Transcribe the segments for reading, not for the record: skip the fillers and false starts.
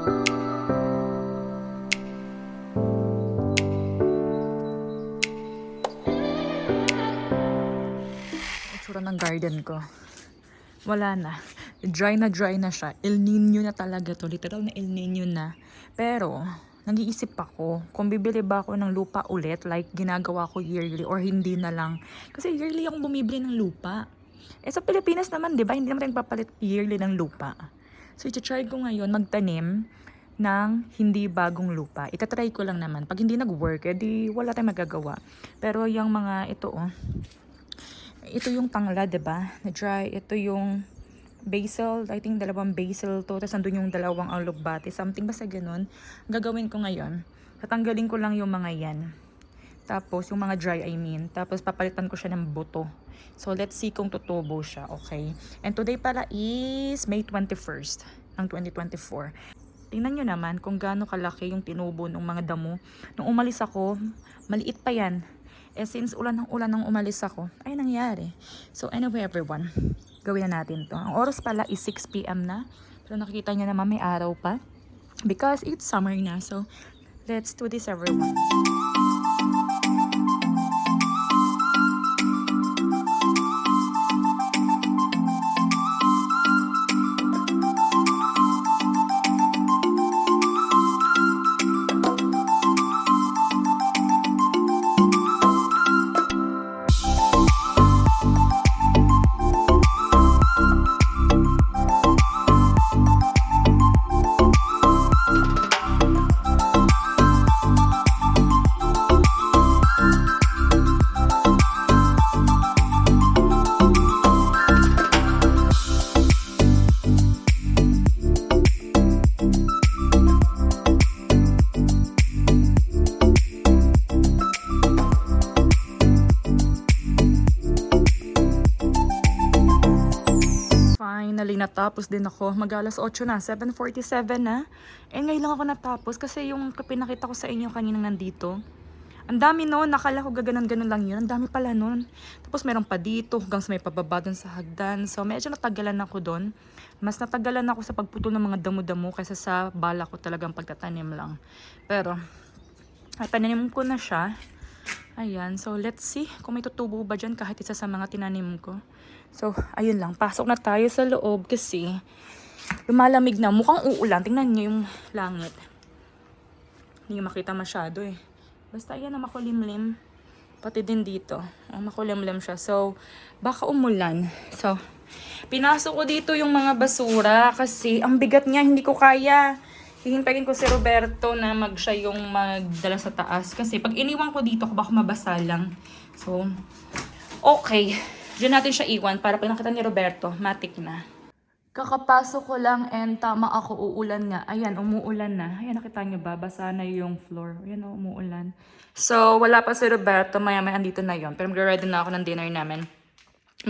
Itsura ng garden ko. Wala na. Dry na siya. El Nino na talaga to. Literal na El Nino na. Pero, nag-iisip ako kung bibili ba ako ng lupa ulit like ginagawa ko yearly or hindi na lang. Kasi yearly akong bumibili ng lupa. Eh sa Pilipinas naman, di ba? Hindi naman papalit yearly ng lupa. So, iti-try ko ngayon magtanim ng hindi bagong lupa. Itatry ko lang naman. Pag hindi nag-work, edi wala tayong magagawa. Pero yung mga ito, ito yung tangla, diba? Na dry. Ito yung basil. I think dalawang basil to. Tapos andun yung dalawang alugbati. Something basta ganun. Gagawin ko ngayon. Tatanggalin ko lang yung mga yan. Tapos yung mga dry, I mean. Tapos papalitan ko siya ng buto. So let's see kung tutubo siya. Okay. And today pala is May 21st ng 2024. Tingnan nyo naman kung gaano kalaki yung tinubo ng mga damo. Nung umalis ako, maliit pa yan. Eh since ulan ng ulan nung umalis ako, ay nangyari. So anyway everyone, gawin na natin to. Ang oras pala is 6 PM na. Pero nakikita nyo naman may araw pa. Because it's summer na. So let's do this everyone. Finally, natapos din ako. Mag-alas 8 na. 7:47 na. Eh, ngayon lang ako natapos kasi yung pinakita ko sa inyo kanina nandito. Ang dami noon. Nakala ko gaganon-ganon lang yun. Ang dami pala noon. Tapos meron pa dito hanggang sa may pababa dun sa hagdan. So, medyo natagalan ako doon. Mas natagalan ako sa pagputol ng mga damo-damo kaysa sa bala ko talagang pagtatanim lang. Pero, ay, pananim ko na siya. Ayan. So, let's see kung may tutubo ba dyan kahit isa sa mga tinanim ko. So, ayun lang. Pasok na tayo sa loob kasi lumalamig na. Mukhang uulan. Tingnan niyo yung langit. Hindi nyo makita masyado eh. Basta ayan na makulimlim. Pati din dito. Makulimlim siya. So, baka umulan. So, pinasok ko dito yung mga basura kasi ang bigat niya. Hindi ko kaya. Hihintayin ko si Roberto na siya yung magdala sa taas. Kasi pag iniwan ko dito, baka mabasa lang. So, okay. Diyan natin siya iwan para pag nakita ni Roberto, matik na. Kakapasok ko lang and tama ako, uulan nga. Ayan, umuulan na. Ayan, nakita niyo ba? Basa na yung floor. Ayan, umuulan. So, wala pa si Roberto. Maya-maya andito na yon. Pero mag-ready na ako ng dinner namin.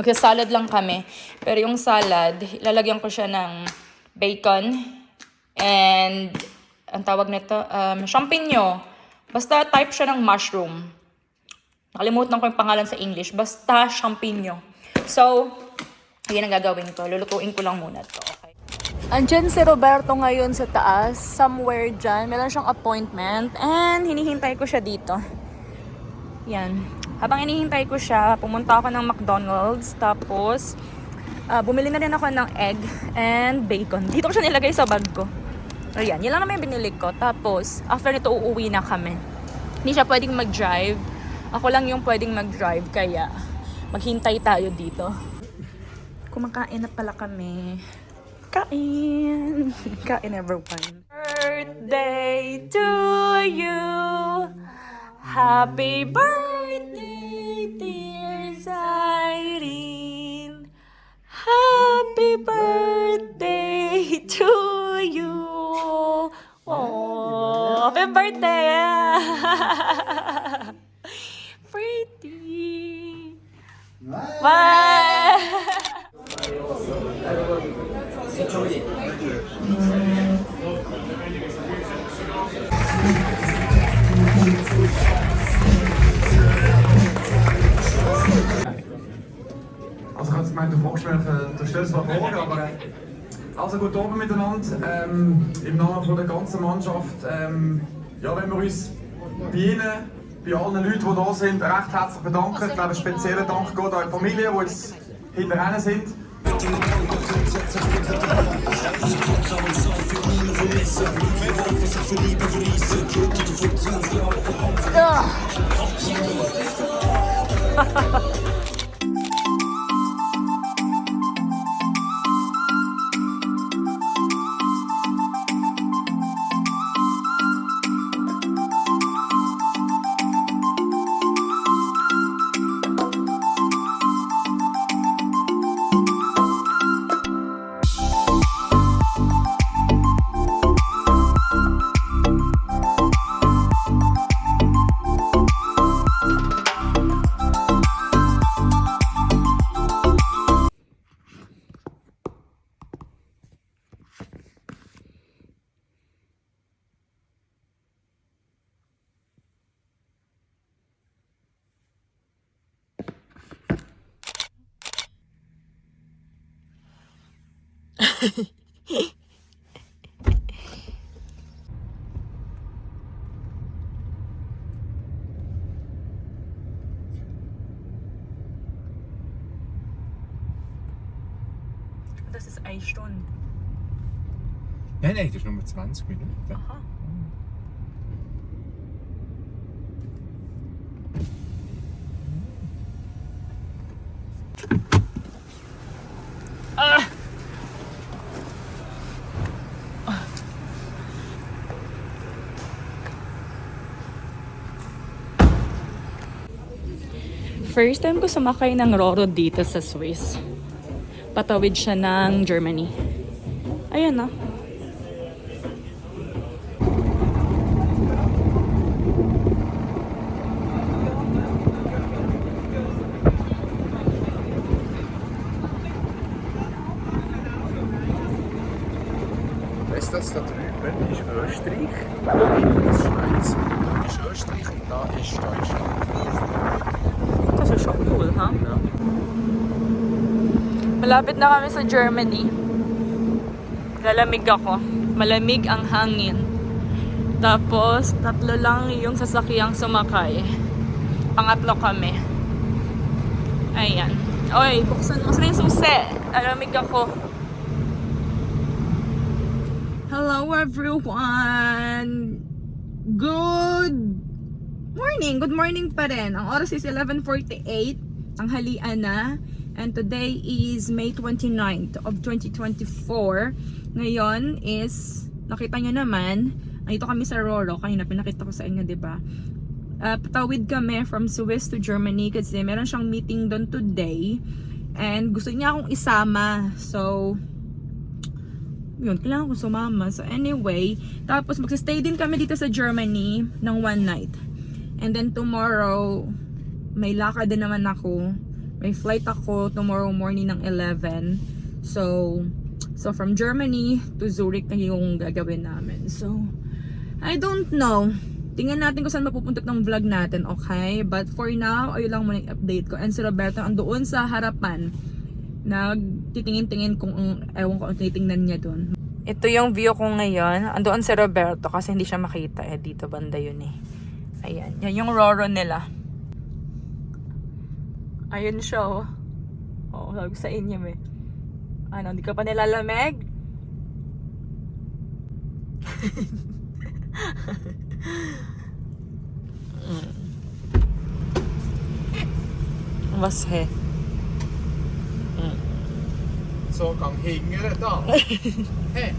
Magsasalad lang kami. Pero yung salad, ilalagyan ko siya ng bacon and ang tawag nito, champignon. Basta type siya ng mushroom. Nakalimutan ko yung pangalan sa English. Basta champignon. So, yun ang gagawin ko. Lulutuin ko lang muna to. Okay. Andyan si Roberto ngayon sa taas. Somewhere dyan. Meron siyang appointment. And hinihintay ko siya dito. Yan. Habang hinihintay ko siya, pumunta ako ng McDonald's. Tapos, bumili na rin ako ng egg and bacon. Dito ko siya nilagay sa bag ko. Ayan. Yan lang naman yung binili ko. Tapos, after nito, uuwi na kami. Hindi siya pwedeng mag-drive. Ako lang yung pwedeng mag-drive, kaya maghintay tayo dito. Kumakain na pala kami. Kain! Kain everyone. Birthday to you! Happy birthday, dear Zyrene! Happy birthday to you! Oh, happy birthday! Pretty. Bye. Also ich habe gemeint, du fragst mich, du stellst mal Fragen, aber Also guten Abend miteinander. Im Namen von der ganzen Mannschaft. Ja, wenn wir uns bei Ihnen, bei allen Leuten, die da sind, recht herzlich bedanken. Ich glaube, ein spezieller Dank geht an die Familie, die jetzt hinterher sind. Ja. Das ist 1 Stunde. Nein, das ist nur 20 Minuten. Aha. First time ko sumakay ng Roro dito sa Swiss. Patawid siya ng Germany. Ayan na. Weißt du, das da drüben ist Österreich, da hinten ist Schweiz, da ist Österreich und da ist Deutschland. Das ist schon cool, ha? Ja. Malapit na kami sa Germany. Lalamig ako. Malamig ang hangin. Tapos, 3 lang yung sasakyang sumakay. Pangatlo kami. Ayan. Oy, buksan mo sa yung susi. Lalamig ako. Hello everyone! Good morning! Good morning pa rin. Ang oras is 11:48. Ang halian na. And today is May 29th of 2024. Ngayon is, nakita nyo naman, nandito kami sa Roro. Kanina pinakita ko sa inyo, diba? Patawid kami from Swiss to Germany kasi meron siyang meeting doon today. And gusto niya akong isama. So, yun, kailangan ko sumama. So anyway, tapos magsistay din kami dito sa Germany ng 1 night. And then tomorrow, may lakad din naman ako. May flight ako tomorrow morning ng 11. So from Germany to Zurich na yung gagawin namin. So, I don't know. Tingnan natin kung saan mapupunta ng vlog natin, okay? But for now, ayun lang muna yung update ko. And si Roberto andoon sa harapan. Nagtitingin-tingin kung, ewan ko ang tinitingnan niya doon. Ito yung view ko ngayon. Andoon si Roberto kasi hindi siya makita. Dito banda yun eh. Ayan. Yan yung Roro nila. Ayun siya oh. Oo, sabi ko sa inyo eh. Ano, hindi ka pa nilalamig? Was he? So, kang hinger da. Hey.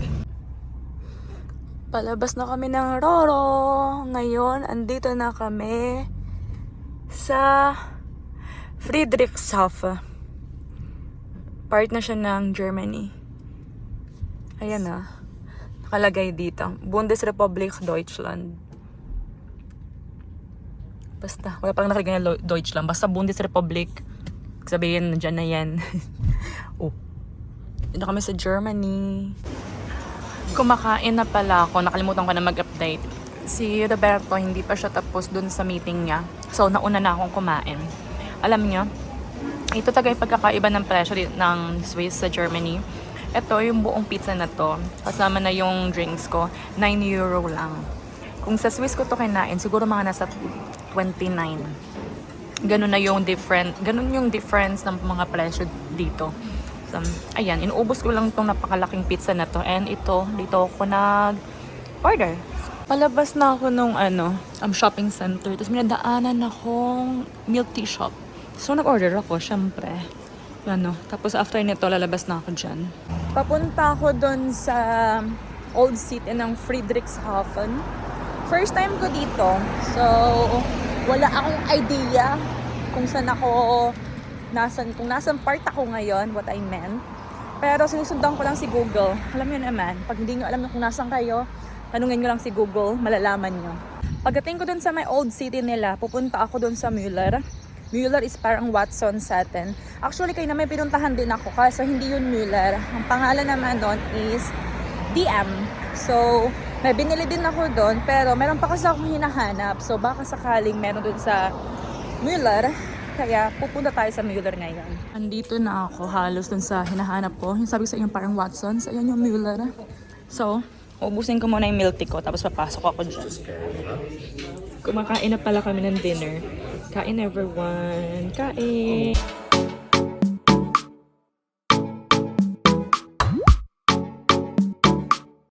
Palabas na kami ng Roro. Ngayon, andito na kami sa Friedrichshafen. Part na siya ng Germany. Ayan na. Nakalagay dito. Bundesrepublik Deutschland. Basta, wala pang nakalagay na Deutschland. Basta Bundesrepublik. Sabihin, dyan na yan. Oh. Dito kami sa Germany. Kumakain na pala ako. Nakalimutan ko na mag-update. Si Roberto, hindi pa siya tapos dun sa meeting niya. So, nauna na akong kumain. Alam niyo, ito talaga yung pagkakaiba ng presyo ng Swiss sa Germany. Ito, yung buong pizza na to, kasama na yung drinks ko, 9 euro lang. Kung sa Swiss ko to kinain, siguro mga nasa 29. Ganun yung difference ng mga presyo dito. So, ayan, inuubos ko lang tong napakalaking pizza na to. And ito, dito ako nag-order. Palabas na ako nung shopping center. Tapos minadaanan akong milk tea shop. So, nag-order ako, syempre. Tapos after nito, lalabas na ako dyan. Papunta ako doon sa old city ng Friedrichshafen. First time ko dito. So, wala akong idea kung saan kung nasan part ako ngayon, what I meant. Pero sinusundan ko lang si Google. Alam niyo naman, pag hindi niyo alam kung nasan kayo, tanungin niyo lang si Google, malalaman niyo. Pagdating ko doon sa may old city nila, pupunta ako doon sa Müller. Müller is parang Watson sa atin. Actually, kayo na may pinuntahan din ako kasi hindi yun Müller. Ang pangalan naman doon is DM. So, may binili din ako doon pero meron pa kasi akong hinahanap. So, baka sakaling meron doon sa Müller. Kaya pupunta tayo sa Müller ngayon. Andito na ako halos doon sa hinahanap ko. Yung sabi ko sa inyo parang Watson. So, ayan yung Müller. So, ubusin ko muna yung milk tea ko tapos papasok ako dyan. Kumakain na pala kami ng dinner. Kain everyone. Kain!